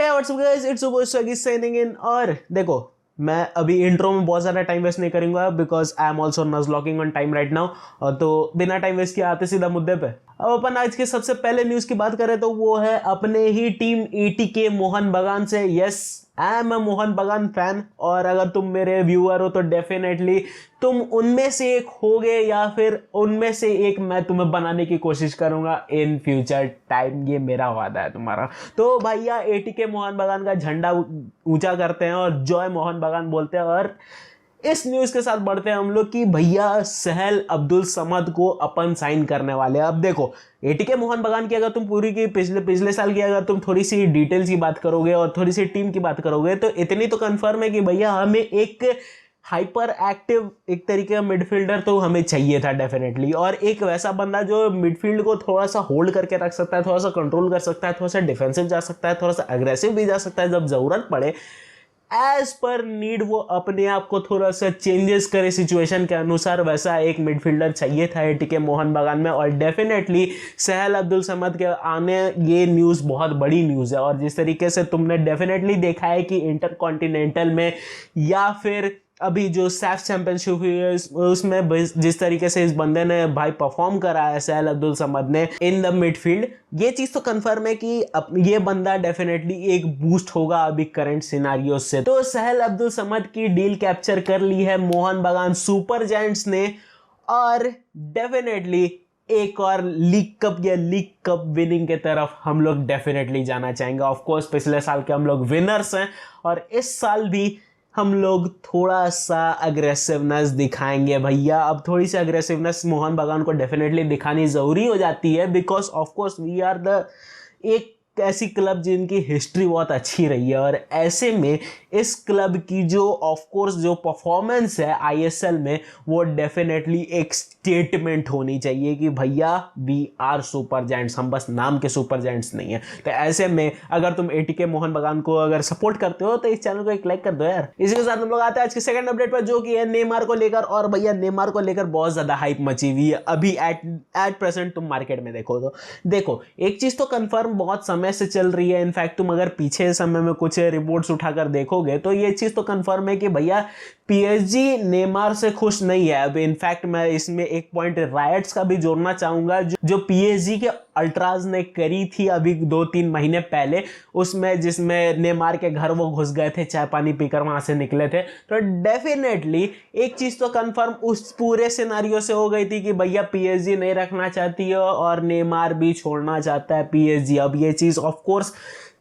WhatsApp guys, it's your boy Swaggy signing in. और देखो, मैं अभी इंट्रो में बहुत ज़्यादा टाइम वेस्ट नहीं करूंगा बिकॉज आई एम ऑल्सो नज़लॉकिंग ऑन टाइम राइट नाउ। तो बिना टाइम वेस्ट किए आते सीधा मुद्दे पे। अब अपन आज के सबसे पहले न्यूज़ की बात करें तो वो है अपने ही टीम एटीके मोहन बगान से। Yes, I am a Mohan बगान फैन, और अगर तुम मेरे व्यूअर हो तो डेफिनेटली तुम उनमें से एक होगे या फिर उनमें से एक मैं तुम्हें बनाने की कोशिश करूंगा इन फ्यूचर टाइम। ये मेरा वादा है तुम्हारा। तो भैया एटीके मोहन बगान का झंडा ऊंचा करते हैं और जॉय मोहन बगान बोलते हैं। और इस न्यूज के साथ बढ़ते हैं हम लोग कि भैया सहल अब्दुल समद को अपन साइन करने वाले हैं। अब देखो, एटीके मोहन बगान की अगर तुम पूरी की पिछले साल की अगर तुम थोड़ी सी डिटेल्स की बात करोगे और थोड़ी सी टीम की बात करोगे तो इतनी तो कंफर्म है कि भैया हमें एक हाइपर एक्टिव एक तरीके का मिडफील्डर तो हमें चाहिए था डेफिनेटली, और एक वैसा बंदा जो मिडफील्ड को थोड़ा सा होल्ड करके रख सकता है, थोड़ा सा कंट्रोल कर सकता है, थोड़ा सा डिफेंसिव जा सकता है, थोड़ा सा अग्रेसिव भी जा सकता है जब जरूरत पड़े। एज पर नीड वो अपने आप को थोड़ा सा चेंजेस करे सिचुएशन के अनुसार, वैसा एक मिडफील्डर चाहिए था एटीके मोहन बगान में। और डेफिनेटली सहल अब्दुल समद के आने ये न्यूज़ बहुत बड़ी न्यूज़ है। और जिस तरीके से तुमने डेफिनेटली देखा है कि इंटरकॉन्टिनेंटल में या फिर अभी जो सैफ चैंपियनशिप हुई है उसमें जिस तरीके से इस बंदे ने भाई परफॉर्म करा है सहल अब्दुल समद ने इन द मिडफील्ड, ये चीज तो कंफर्म है कि ये बंदा डेफिनेटली एक बूस्ट होगा अभी करंट सिनारियो से। तो सहल अब्दुल समद की डील कैप्चर कर ली है मोहन बगान सुपर जायंट्स ने, और डेफिनेटली एक और लीग कप या लीग कप विनिंग के तरफ हम लोग डेफिनेटली जाना चाहेंगे। ऑफ कोर्स पिछले साल के हम लोग विनर्स हैं और इस साल भी हम लोग थोड़ा सा अग्रेसिवनेस दिखाएंगे भैया। अब थोड़ी सी अग्रेसिवनेस मोहन बगान को डेफिनेटली दिखानी ज़रूरी हो जाती है because of course we are the एक ऐसी क्लब जिनकी हिस्ट्री बहुत अच्छी रही है। और ऐसे में इस क्लब की जो ऑफ कोर्स जो परफॉर्मेंस है आईएसएल में वो डेफिनेटली एक स्टेटमेंट होनी चाहिए कि भैया वी आर सुपर जायंट्स, हम बस नाम के सुपर जायंट्स नहीं है। तो ऐसे में अगर तुम एटीके मोहन बगान को अगर सपोर्ट करते हो तो इस चैनल को एक लाइक कर दो यार। इसी के साथ हम लोग आते हैं आज के सेकंड अपडेट पर, जो कि है नेमार को लेकर। और भैया नेमार को लेकर बहुत ज्यादा हाइप मची हुई है अभी एट प्रेजेंट। तुम मार्केट में देखो तो देखो, एक चीज तो कंफर्म बहुत समय से चल रही है। इनफैक्ट तुम अगर पीछे समय में कुछ रिपोर्ट्स उठाकर देखोगे तो ये चीज तो कंफर्म है कि भैया पीएसजी नेमार से खुश नहीं है। अब इनफैक्ट मैं इसमें एक पॉइंट रायट्स का भी जोड़ना चाहूंगा जो पीएसजी के अल्ट्राज ने करी थी अभी 2-3 महीने पहले, उसमें जिसमें नेमार के घर वो घुस गए थे, चाय पानी पीकर वहां से निकले थे। तो डेफिनेटली एक चीज तो कंफर्म उस पूरे सिनारियो से हो गई थी कि भैया पीएसजी नहीं रखना चाहती है और नेमार भी छोड़ना चाहता है पीएसजी। अब ये चीज ऑफ कोर्स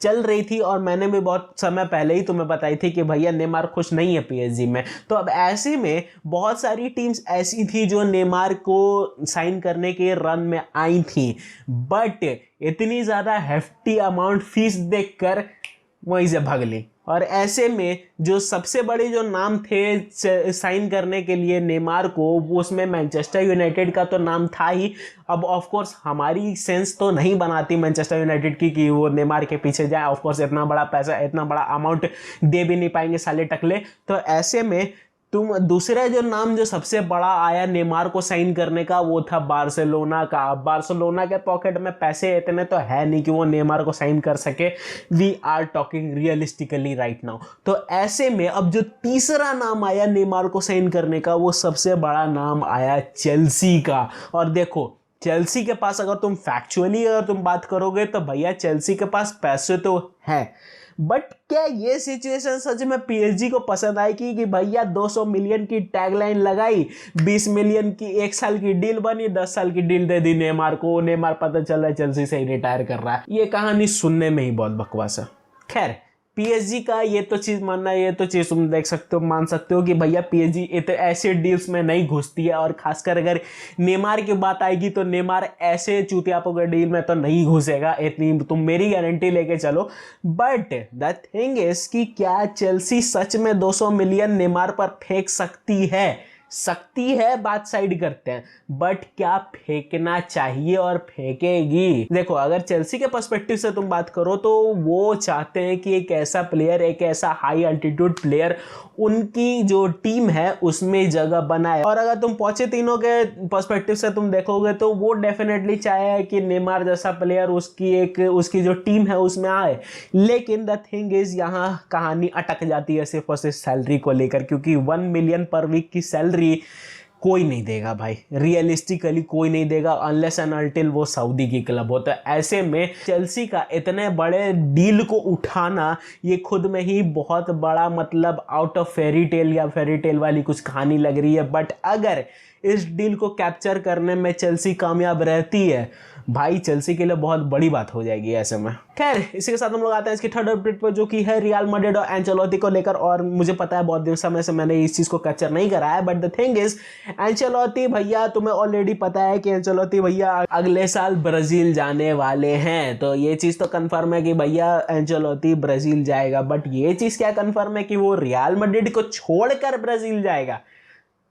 चल रही थी और मैंने भी बहुत समय पहले ही तुम्हें बताई थी कि भैया नेमार खुश नहीं है पीएसजी में। तो अब ऐसे में बहुत सारी टीम्स ऐसी थी जो नेमार को साइन करने के रन में आई थी, बट इतनी ज्यादा हेफ्टी अमाउंट फीस देखकर वहीं से भाग ली। और ऐसे में जो सबसे बड़े जो नाम थे साइन करने के लिए नेमार को, वो उसमें मैनचेस्टर यूनाइटेड का तो नाम था ही। अब ऑफ कोर्स हमारी सेंस तो नहीं बनाती मैनचेस्टर यूनाइटेड की कि वो नेमार के पीछे जाए। ऑफ कोर्स इतना बड़ा पैसा, इतना बड़ा अमाउंट दे भी नहीं पाएंगे साले टकले। तो ऐसे में तुम दूसरा जो नाम जो सबसे बड़ा आया नेमार को साइन करने का वो था बार्सिलोना का। बार्सिलोना के पॉकेट में पैसे इतने तो है नहीं कि वो नेमार को साइन कर सके। We are talking realistically right now. तो ऐसे में अब जो तीसरा नाम आया नेमार को साइन करने का वो सबसे बड़ा नाम आया चेल्सी का। और देखो, चेल्सी के पास अगर तुम फैक्चुअली अगर तुम बात करोगे तो भैया चेल्सी के पास पैसे तो हैं, बट क्या ये सिचुएशन सच में पीएसजी को पसंद आएगी कि भैया 200 मिलियन की टैगलाइन लगाई, 20 मिलियन की 1 साल की डील बनी, 10 साल की डील दे दी नेमार को, नेमार पता चल रहा है चेल्सी से ही रिटायर कर रहा है। ये कहानी सुनने में ही बहुत बकवास है। खैर, पीएसजी का ये तो चीज मानना है, ये तो चीज तुम देख सकते हो, मान सकते हो कि भैया पीएसजी ऐसे डील्स में नहीं घुसती है। और खासकर अगर नेमार की बात आएगी तो नेमार ऐसे चूतियापों के डील में तो नहीं घुसेगा, इतनी तुम मेरी गारंटी लेके चलो। बट द थिंग इज कि क्या चेल्सी सच में 200 मिलियन नेमार पर फेंक सकती है? सकती है, बात साइड करते हैं, बट क्या फेंकना चाहिए और फेंकेगी? देखो, अगर चेल्सी के पर्सपेक्टिव से तुम बात करो तो वो चाहते हैं कि एक ऐसा प्लेयर, एक ऐसा हाई अल्टीट्यूड प्लेयर उनकी जो टीम है उसमें जगह बनाए। और अगर तुम पोचेटिनो के पर्सपेक्टिव से तुम देखोगे तो वो डेफिनेटली चाहे कि नेमार जैसा प्लेयर उसकी जो टीम है उसमें आए। लेकिन द थिंग इज यहाँ कहानी अटक जाती है सिर्फ और सिर्फ सैलरी को लेकर, क्योंकि 1 मिलियन पर वीक की सैलरी कोई नहीं देगा भाई, रियलिस्टिकली कोई नहीं देगा, अनलेस एंड अनटिल वो सऊदी की क्लब हो। तो ऐसे में चेल्सी का इतने बड़े डील को उठाना ये खुद में ही बहुत बड़ा, मतलब आउट ऑफ फेरी टेल या फेरी टेल वाली कुछ कहानी लग रही है। बट अगर इस डील को कैप्चर करने में चेल्सी कामयाब रहती है भाई, चेल्सी के लिए बहुत बड़ी बात हो जाएगी ऐसे में। खैर, इसी के साथ हम लोग आते हैं इसकी थर्ड अपडेट पर, जो कि है रियल मैड्रिड और एंचेलोटी को लेकर। और मुझे पता है बहुत दिन समय से मैंने इस चीज को कैप्चर नहीं करा है, but the thing is Ancelotti भैया, तुम्हें ऑलरेडी पता है कि एंचेलोटी भैया अगले साल ब्राजील जाने वाले हैं। तो ये चीज तो कंफर्म है कि भैया एंचेलोटी ब्राजील जाएगा, बट ये चीज क्या कंफर्म है कि वो रियल मैड्रिड को छोड़कर ब्राजील जाएगा?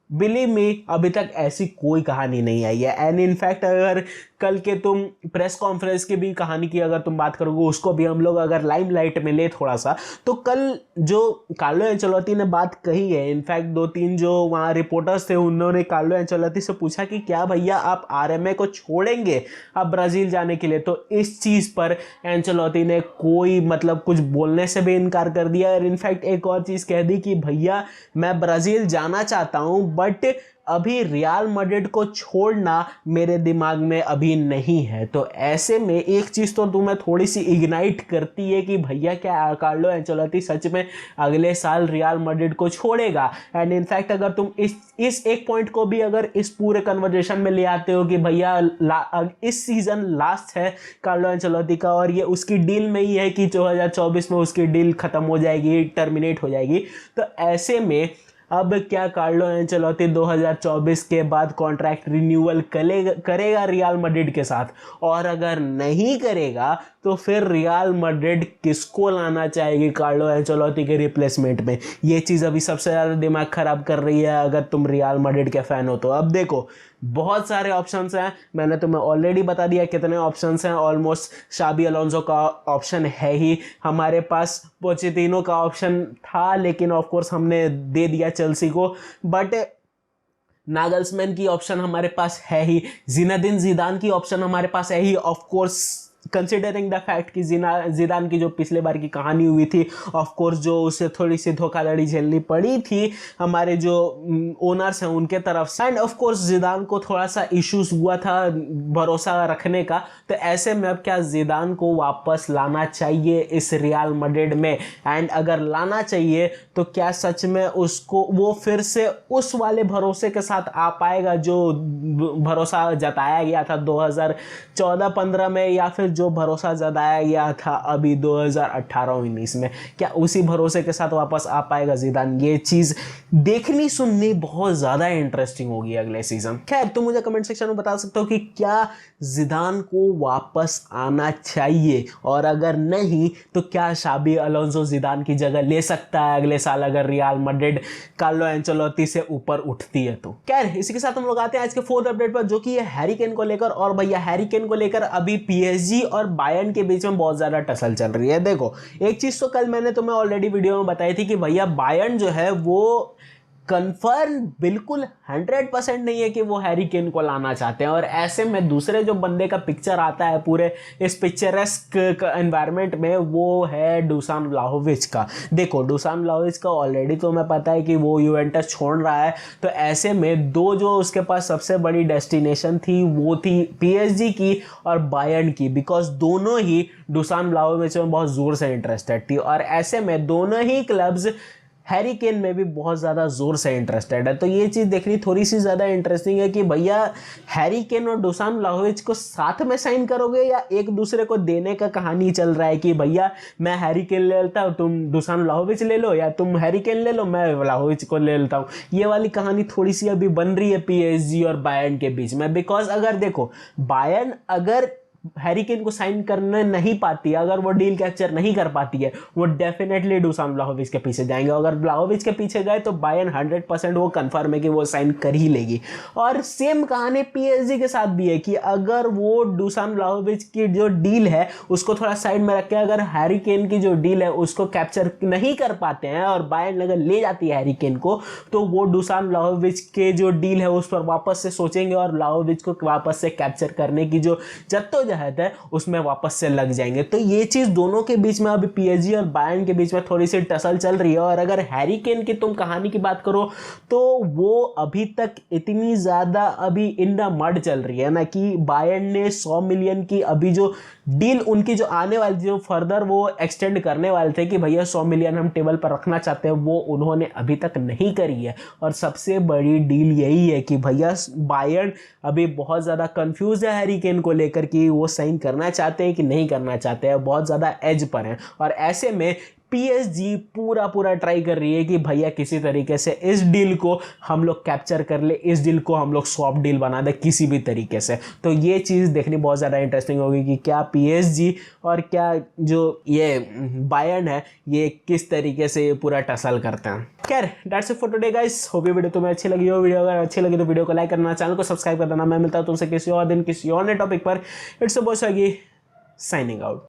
बिलीव मी, अभी तक ऐसी कोई कहानी नहीं आई है। एंड इनफैक्ट अगर कल के तुम प्रेस कॉन्फ्रेंस की भी कहानी की अगर तुम बात करोगे, उसको भी हम लोग अगर लाइमलाइट में ले थोड़ा सा, तो कल जो कार्लो एंचेलोटी ने बात कही है, इनफैक्ट 2-3 जो वहाँ रिपोर्टर्स थे उन्होंने कार्लो एंचेलोटी से पूछा कि क्या भैया आप आरएमए को छोड़ेंगे अब ब्राजील जाने के लिए? तो इस चीज़ पर एंचेलोटी ने कोई मतलब कुछ बोलने से भी इनकार कर दिया। और इनफैक्ट एक और चीज़ कह दी कि भैया मैं ब्राज़ील जाना चाहता हूँ, बट अभी रियल मैड्रिड को छोड़ना मेरे दिमाग में अभी नहीं है। तो ऐसे में एक चीज़ तो तुम्हें थोड़ी सी इग्नाइट करती है कि भैया क्या कार्लो एंचेलोटी सच में अगले साल रियल मैड्रिड को छोड़ेगा? एंड इनफैक्ट अगर तुम इस एक पॉइंट को भी अगर इस पूरे कन्वर्जेशन में ले आते हो कि भैया इस सीजन लास्ट है कार्लो एंचेलोटी का, और ये उसकी डील में ही है कि 2024 में उसकी डील खत्म हो जाएगी, टर्मिनेट हो जाएगी। तो ऐसे में अब क्या कार्लो एंचेलोटी 2024 के बाद कॉन्ट्रैक्ट रिन्यूअल करेगा रियल मैड्रिड के साथ? और अगर नहीं करेगा तो फिर रियल मैड्रिड किसको लाना चाहेगी कार्लो एंचेलोटी के रिप्लेसमेंट में? ये चीज़ अभी सबसे ज़्यादा दिमाग खराब कर रही है अगर तुम रियल मैड्रिड के फैन हो तो। अब देखो, बहुत सारे ऑप्शंस हैं, मैंने तुम्हें ऑलरेडी बता दिया कितने ऑप्शंस हैं। ऑलमोस्ट शाबी अलोंसो का ऑप्शन है ही हमारे पास, पोचेटिनो का ऑप्शन था लेकिन ऑफ कोर्स हमने दे दिया चेल्सी को, बट नागल्समैन की ऑप्शन हमारे पास है ही, जिनेदिन जिदान की ऑप्शन हमारे पास है ही। Of course considering the fact कि जिदान की जो पिछले बार की कहानी हुई थी, ऑफ कोर्स जो उसे थोड़ी सी धोखाधड़ी झेलनी पड़ी थी हमारे जो ओनर्स हैं उनके तरफ से, एंड ऑफ कोर्स जिदान को थोड़ा सा इश्यूज हुआ था भरोसा रखने का। तो ऐसे में अब क्या जिदान को वापस लाना चाहिए इस रियल मैड्रिड में? एंड अगर लाना चाहिए तो क्या सच में उसको वो फिर से उस वाले भरोसे के साथ आ पाएगा जो भरोसा जताया गया था 2014-15 में, या फिर जो भरोसा जताया गया था अभी 2018-19 में? क्या उसी भरोसे के साथ वापस आ पाएगा जिदान? ये चीज देखनी सुननी बहुत ज्यादा इंटरेस्टिंग होगी अगले सीजन। खैर, तुम मुझे कमेंट सेक्शन में बता सकते हो कि क्या जिदान को वापस आना चाहिए, और अगर नहीं तो क्या शाबी अलोंसो जिदान की जगह ले सकता है अगले साल अगर रियल मैड्रिड कार्लो एंचेलोटी से ऊपर उठती है तो? खैर, इसी के साथ हम लोग आते हैं आज के फोर्थ अपडेट पर, जो कि है हैरी केन को लेकर। और भैया हैरी केन को लेकर अभी पीएसजी और बायर्न के बीच में बहुत ज्यादा टसल चल रही है। देखो, एक चीज तो कल मैंने तुम्हें ऑलरेडी वीडियो में बताई थी कि भैया बायर्न जो है वो कंफर्म बिल्कुल 100% नहीं है कि वो हैरी केन को लाना चाहते हैं। और ऐसे में दूसरे जो बंदे का पिक्चर आता है पूरे इस पिक्चरस्क एनवायरनमेंट में, वो है डुसान व्लाहोविच का। देखो, डुसान व्लाहोविच का ऑलरेडी तो मैं पता है कि वो यूवेंटस छोड़ रहा है। तो ऐसे में दो जो उसके पास सबसे बड़ी डेस्टिनेशन थी वो थी पीएसजी की और बायर्न की, बिकॉज दोनों ही डुसान व्लाहोविच में बहुत जोर से इंटरेस्टेड थी। और ऐसे में दोनों ही क्लब्स हैरी केन में भी बहुत ज़्यादा जोर से इंटरेस्टेड है। तो ये चीज़ देखनी थोड़ी सी ज़्यादा इंटरेस्टिंग है कि भैया हैरी केन और डुसान व्लाहोविच को साथ में साइन करोगे या एक दूसरे को देने का कहानी चल रहा है कि भैया मैं हैरी केन ले लेता हूँ, तुम डुसान व्लाहोविच ले लो, या तुम हैरी केन ले लो, मैं व्लाहोविच को ले लेता हूँ। ये वाली कहानी थोड़ी सी अभी बन रही है पीएसजी और बायर्न के बीच में। बिकॉज अगर देखो, बायर्न अगर हैरी केन को साइन करने नहीं पाती है, अगर वो डील कैप्चर नहीं कर पाती है, वो डेफिनेटली डुसान व्लाहोविच के पीछे जाएंगे। अगर व्लाहोविच के पीछे गए तो बायर्न 100% वो कंफर्म है कि वो साइन कर ही लेगी। और सेम कहानी पीएसजी के साथ भी है कि अगर वो डुसान व्लाहोविच की जो डील है उसको थोड़ा साइड में रख के अगर हैरी केन की जो डील है उसको कैप्चर नहीं कर पाते हैं और बायर्न अगर ले जाती है हैरी केन को, तो वो डुसान व्लाहोविच के जो डील है उस पर वापस से सोचेंगे और व्लाहोविच को वापस से कैप्चर करने की जो जद्दोजहद है उसमें वापस से लग जाएंगे। तो ये चीज दोनों के बीच में अभी पीएसजी और बायर्न के बीच में थोड़ी सी टसल चल रही है। और अगर हैरी केन की तुम कहानी की बात करो तो वो अभी तक इतनी ज्यादा अभी इन द मड चल रही है ना कि बायर्न ने 100 मिलियन की अभी जो डील उनकी जो आने वाली जो फर्दर वो एक्सटेंड करने वाले थे कि भैया 100 मिलियन हम टेबल पर रखना चाहते हैं, वो उन्होंने अभी तक नहीं करी है। और सबसे बड़ी डील यही है कि भैया बायर्न अभी बहुत ज़्यादा कंफ्यूज है हैरी केन को लेकर कि वो साइन करना चाहते हैं कि नहीं करना चाहते हैं, बहुत ज़्यादा एज पर हैं। और ऐसे में पीएसजी पूरा ट्राई कर रही है कि भैया किसी तरीके से इस डील को हम लोग कैप्चर कर ले, इस डील को हम लोग स्वैप डील बना दे किसी भी तरीके से। तो ये चीज़ देखनी बहुत ज़्यादा इंटरेस्टिंग होगी कि क्या पीएसजी और क्या जो ये बायर्न है ये किस तरीके से पूरा टसल करते हैं। खैर that's it for today guys, hope ये वीडियो तुम्हें अच्छी लगी हो। वीडियो अगर अच्छी लगी तो वीडियो को लाइक करना, चैनल को सब्सक्राइब कर देना। मैं मिलता हूं तुमसे किसी और दिन किसी और नए टॉपिक पर। It's a boy signing out.